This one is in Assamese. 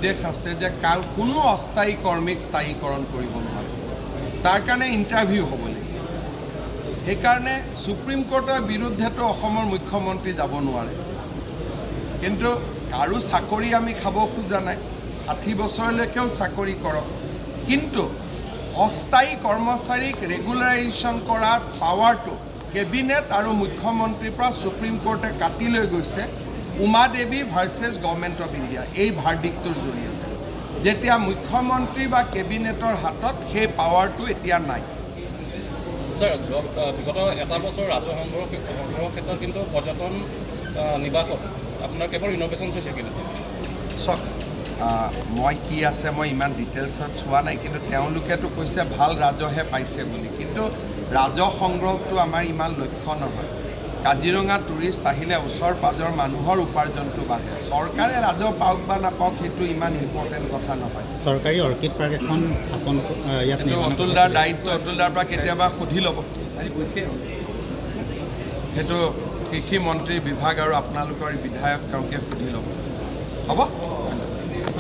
নিৰ্দেশ আছে যে কোনো অস্থায়ী কৰ্মীক স্থায়ীকৰণ কৰিব নোৱাৰে, তাৰ কাৰণে ইণ্টাৰভিউ হ'ব লাগিব। সেইকাৰণে সুপ্ৰিম কোৰ্টৰ বিৰুদ্ধেতো অসমৰ মুখ্যমন্ত্ৰী যাব নোৱাৰে। কিন্তু কাৰো চাকৰি আমি খাব খোজা নাই, 60 বছৰলৈকেও চাকৰি কৰক, কিন্তু অস্থায়ী কৰ্মচাৰীক ৰেগুলাৰাইজেশ্যন কৰাৰ পাৱাৰটো কেবিনেট আৰু মুখ্যমন্ত্ৰীৰ পৰা সুপ্ৰিম কোৰ্টে কাটি লৈ গৈছে উমা দেৱী ভাৰ্চেছ গভৰ্ণমেণ্ট অফ ইণ্ডিয়া এই ভাৰ্ডিক্টটোৰ জৰিয়তে। যেতিয়া মুখ্যমন্ত্ৰী বা কেবিনেটৰ হাতত সেই পাৱাৰটো এতিয়া নাই। ছাৰ, বিগত এটা বছৰ ৰাজহ সংগ্ৰহৰ ক্ষেত্ৰত কিন্তু পৰ্যটন নিবাসত আপোনাৰ কেৱল ইন'ভেশ্যন চলি থাকিলে। চাওক, মই কি আছে মই ইমান ডিটেইলছত চোৱা নাই, কিন্তু তেওঁলোকেতো কৈছে ভাল ৰাজহে পাইছে বুলি, কিন্তু ৰাজহ সংগ্ৰহটো আমাৰ ইমান লক্ষ্য নহয়। কাজিৰঙা টুৰিষ্ট আহিলে ওচৰ পাজৰ মানুহৰ উপাৰ্জনটো বাঢ়ে। চৰকাৰে ৰাজহ পাওক বা নাপাওক সেইটো ইমান ইম্পৰ্টেণ্ট কথা নহয়। চৰকাৰী অৰ্কিড পাৰ্ক এখন স্থাপন ইয়াত অতুল দাৰ দায়িত্ব, অতুল দাৰ পৰা কেতিয়াবা সুধি ল'ব। সেইটো কৃষি মন্ত্ৰী বিভাগ আৰু আপোনালোকৰ বিধায়ক তেওঁকে সুধি ল'ব। হ'ব।